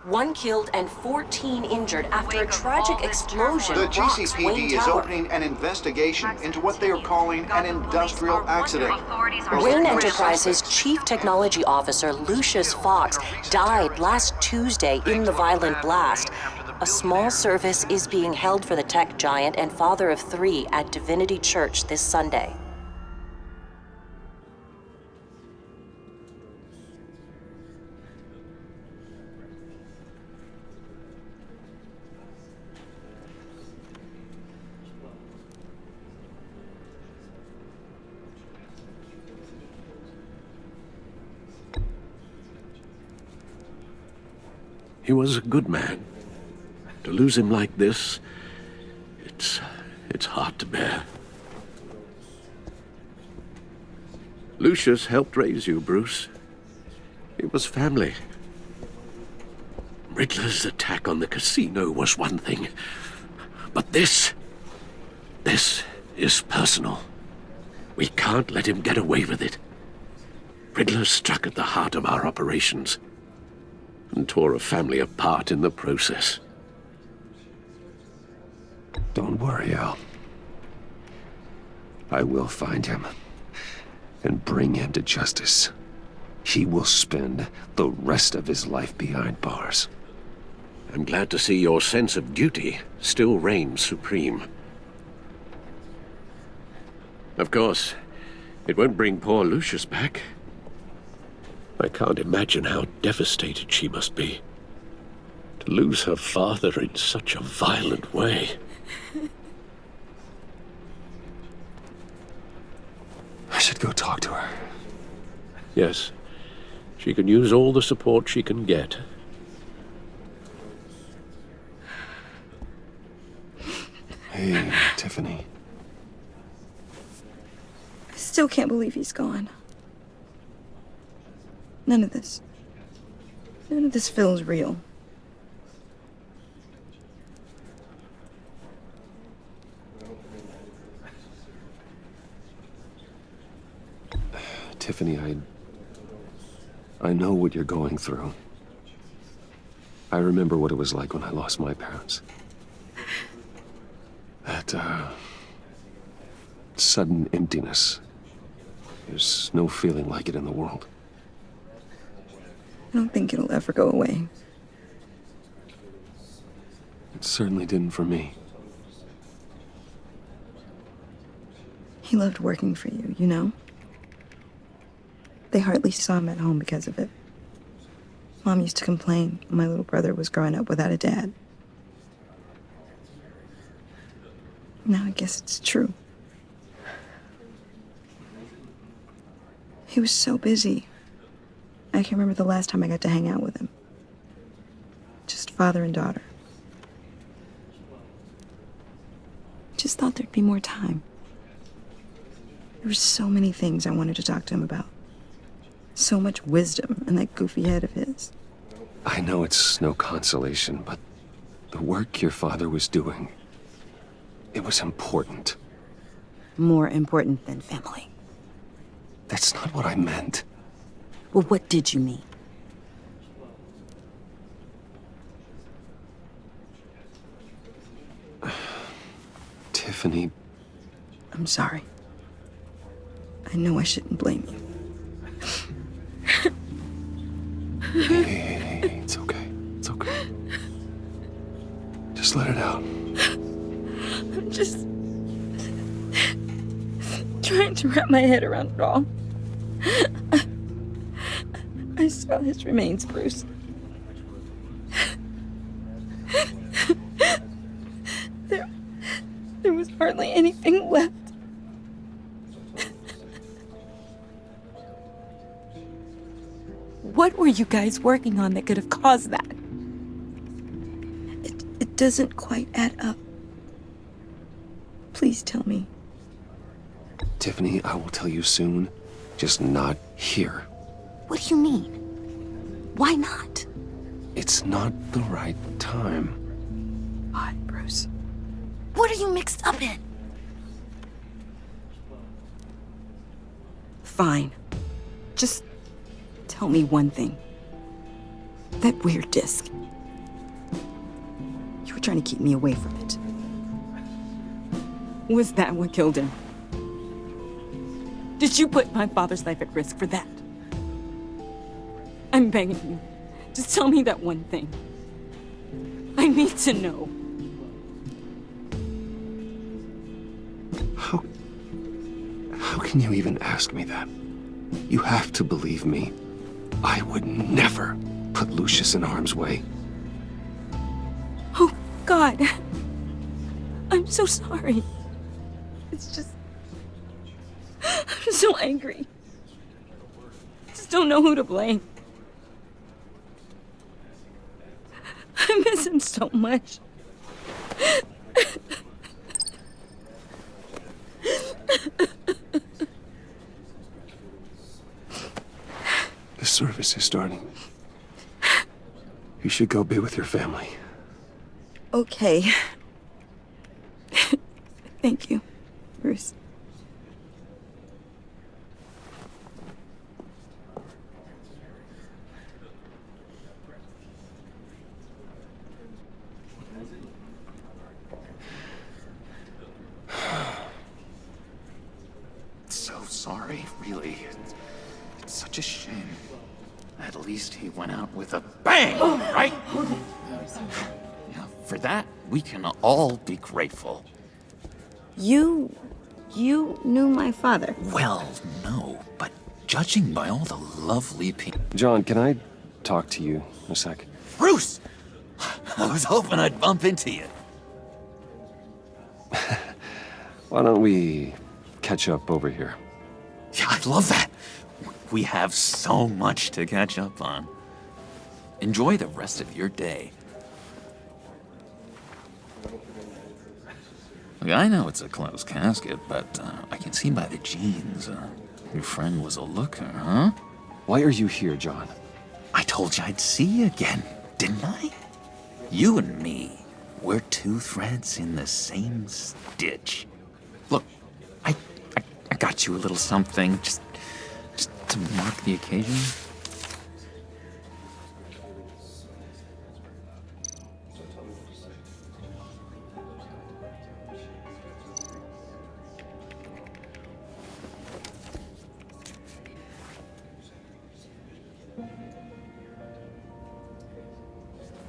1 killed and 14 injured after a tragic explosion The rocks Wayne GCPD is Tower. opening an investigation into what they are calling an industrial accident. Wayne Enterprises Chief Technology Officer Lucius Fox died last Tuesday in the violent blast. A small service is being held for the tech giant and father of 3 at Divinity Church this Sunday. He was a good man. To lose him like this, it's hard to bear. Lucius helped raise you, Bruce. It was family. Riddler's attack on the casino was one thing, but this is personal. We can't let him get away with it. Riddler struck at the heart of our operations and tore a family apart in the process. Don't worry, Al. I will find him and bring him to justice. He will spend the rest of his life behind bars. I'm glad to see your sense of duty still reigns supreme. Of course, it won't bring poor Lucius back. I can't imagine how devastated she must be. To lose her father in such a violent way. I should go talk to her. Yes, she can use all the support she can get. Hey, Tiffany. I still can't believe he's gone. None of this feels real. Tiffany, I know what you're going through. I remember what it was like when I lost my parents. That, sudden emptiness. There's no feeling like it in the world. I don't think it'll ever go away. It certainly didn't for me. He loved working for you, you know? They hardly saw him at home because of it. Mom used to complain when my little brother was growing up without a dad. Now I guess it's true. He was so busy. I can't remember the last time I got to hang out with him. Just father and daughter. Just thought there'd be more time. There were so many things I wanted to talk to him about. So much wisdom in that goofy head of his. I know it's no consolation, but the work your father was doing, it was important. More important than family. That's not what I meant. Well, what did you mean? Tiffany. I'm sorry. I know I shouldn't blame you. Hey, it's okay. It's okay. Just let it out. I'm just trying to wrap my head around it all. I saw his remains, Bruce. There was hardly anything left. What were you guys working on that could have caused that? It doesn't quite add up. Please tell me. Tiffany, I will tell you soon. Just not here. What do you mean? Why not? It's not the right time. Why, Bruce? What are you mixed up in? Fine. Just tell me one thing. That weird disc. trying to keep me away from it. Was that what killed him? Did you put my father's life at risk for that? I'm begging you. Just tell me that one thing. I need to know. How can you even ask me that? You have to believe me. I would never put Lucius in harm's way. Oh, God. I'm so sorry. It's just... I'm so angry. I just don't know who to blame. I miss him so much. The service is starting. You should go be with your family. Okay. Thank you, Bruce. So sorry, really. It's such a shame. At least he went out with a bang, right? Yeah, for that, we can all be grateful. You knew my father. Well, no, but judging by all the lovely people... John, can I talk to you a sec? Bruce! I was hoping I'd bump into you. Why don't we catch up over here? Yeah, I love that. We have so much to catch up on. Enjoy the rest of your day. Look, I know it's a closed casket, but I can see by the jeans, your friend was a looker, huh? Why are you here, John? I told you I'd see you again, didn't I? You and me, we're two threads in the same stitch. Look, I got you a little something, just to mark the occasion.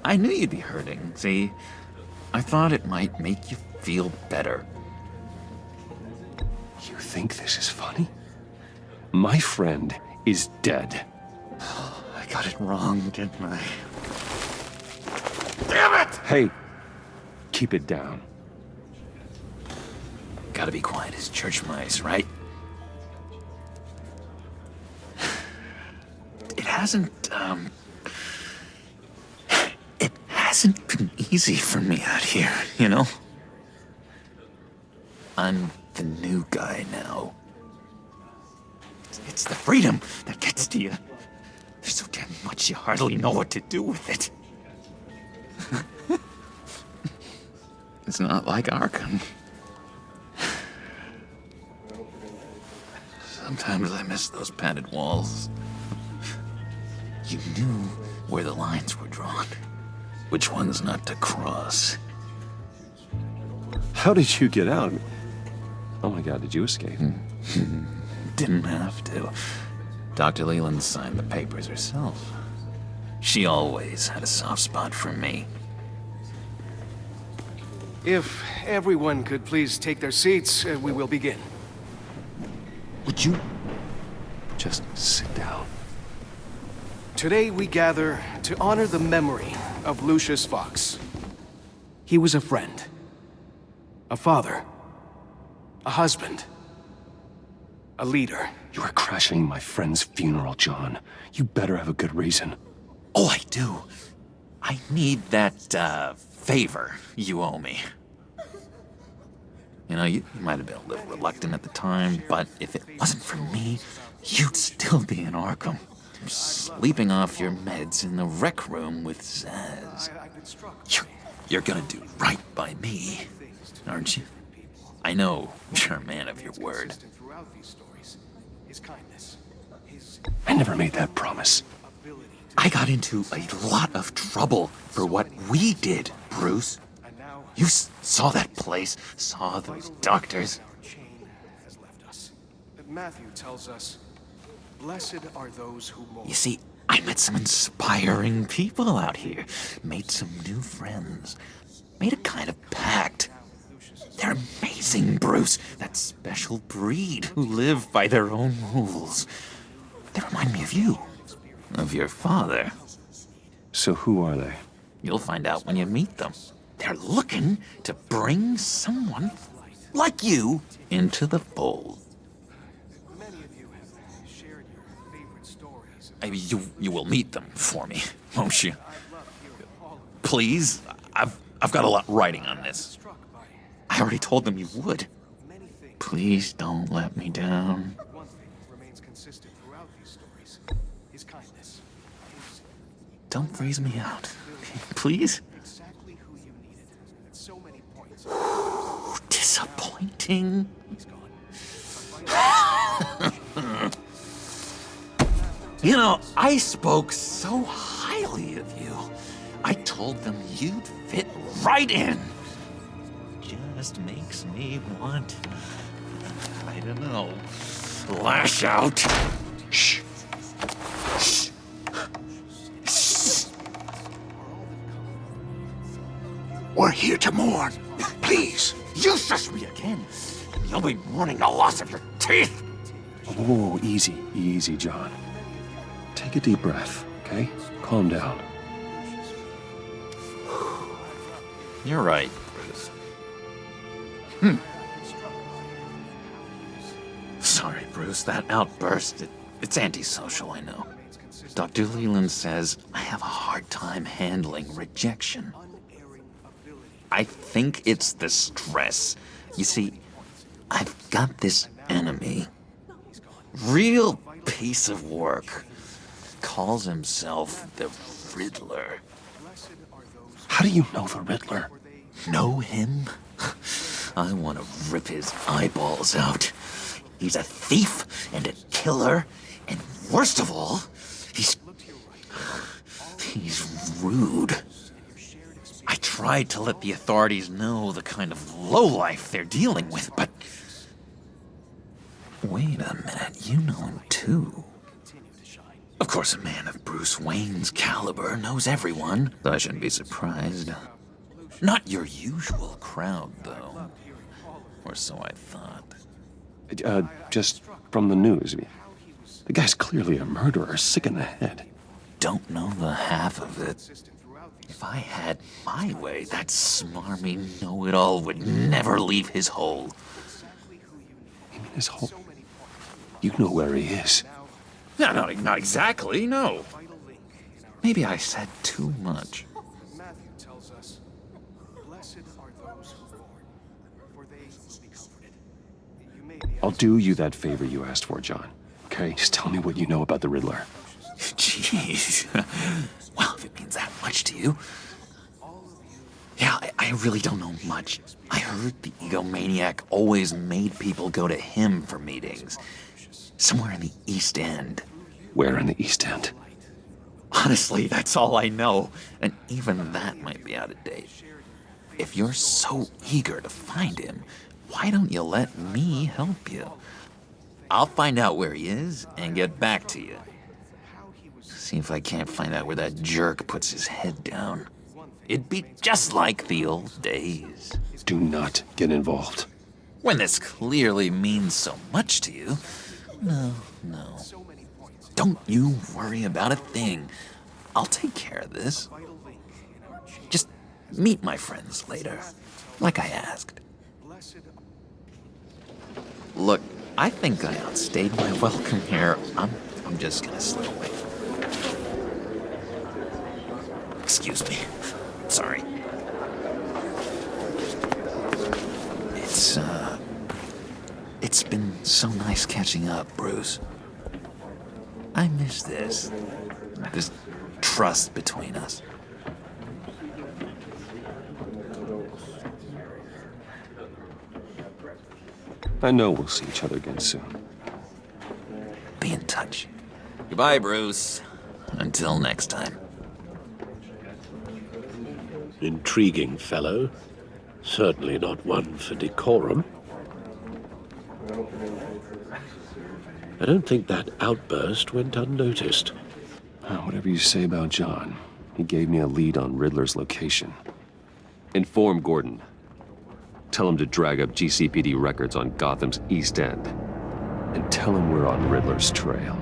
I knew you'd be hurting, see? I thought it might make you feel better. You think this is funny? My friend is dead. I got it wrong, didn't I? Damn it! Hey, keep it down. Gotta be quiet as church mice, right? It hasn't been easy for me out here, you know? I'm the new guy now. It's the freedom that gets to you. There's so damn much you hardly know what to do with it. It's not like Arkham. Sometimes I miss those padded walls. You knew where the lines were drawn. Which ones not to cross. How did you get out? Oh my God, did you escape? Didn't have to. Dr. Leland signed the papers herself. She always had a soft spot for me. If everyone could please take their seats, we will begin. Would you Just sit down. Today we gather to honor the memory of Lucius Fox. He was a friend, a father, a husband, a leader. You are crashing my friend's funeral, John. You better have a good reason. Oh, I do. I need that, favor you owe me. You know, you might have been a little reluctant at the time, but if it wasn't for me, you'd still be in Arkham. Sleeping off your meds in the rec room with Zaz. You're gonna do right by me, aren't you? I know you're a man of your word. I never made that promise. I got into a lot of trouble for what we did, Bruce. You saw that place, saw those doctors. Our chain has left us. Matthew tells us, blessed are those who mourn. You see, I met some inspiring people out here. Made some new friends. Made a kind of pact. They're amazing, Bruce. That special breed who live by their own rules. They remind me of you. Of your father. So who are they? You'll find out when you meet them. They're looking to bring someone like you into the fold. Many of you have shared your favorite stories. Maybe you will meet them for me, won't you? Please, I've got a lot writing on this. I already told them you would. Please don't let me down. One thing remains consistent throughout these stories. His kindness. Don't freeze me out, okay? Please? Exactly who you needed at so many points. Disappointing. You know, I spoke so highly of you. I told them you'd fit right in. Just makes me want, I don't know, lash out. Shh. Shh. Shh. We're here to mourn. Please, you shush me again, and you'll be mourning the loss of your teeth. Whoa, easy, easy, John. Take a deep breath, okay? Calm down. You're right, Bruce. Sorry, Bruce, that outburst, it's antisocial, I know. Dr. Leland says I have a hard time handling rejection. I think it's the stress. You see, I've got this enemy. Real piece of work. Calls himself the Riddler. How do you know the Riddler? Know him? I want to rip his eyeballs out. He's a thief and a killer, and worst of all, he's rude. I tried to let the authorities know the kind of lowlife they're dealing with, but... Wait a minute, you know him too. Of course, a man of Bruce Wayne's caliber knows everyone, so I shouldn't be surprised. Not your usual crowd, though. Or so I thought. Just from the news. The guy's clearly a murderer, sick in the head. Don't know the half of it. If I had my way, that smarmy know-it-all would never leave his hole. You mean his hole? You know where he is. No, not exactly, no. Maybe I said too much. Matthew tells us, blessed are those who mourn, for they will be comforted. You may be I'll do you that favor you asked for, John. Okay? Just tell me what you know about the Riddler. Jeez. Well, if it means that much to you. Yeah, I really don't know much. I heard the egomaniac always made people go to him for meetings. Somewhere in the East End. Where in the East End? Honestly, that's all I know. And even that might be out of date. If you're so eager to find him, why don't you let me help you? I'll find out where he is and get back to you. See if I can't find out where that jerk puts his head down. It'd be just like the old days. Do not get involved. When this clearly means so much to you. No. Don't you worry about a thing. I'll take care of this. Just meet my friends later, like I asked. Look, I think I outstayed my welcome here. I'm just gonna slip away. Excuse me. Sorry. It's been so nice catching up, Bruce. I miss this trust between us. I know we'll see each other again soon. Be in touch. Goodbye, Bruce. Until next time. Intriguing fellow. Certainly not one for decorum. I don't think that outburst went unnoticed. Whatever you say about John, he gave me a lead on Riddler's location. Inform Gordon. Tell him to drag up GCPD records on Gotham's East End. And tell him we're on Riddler's trail.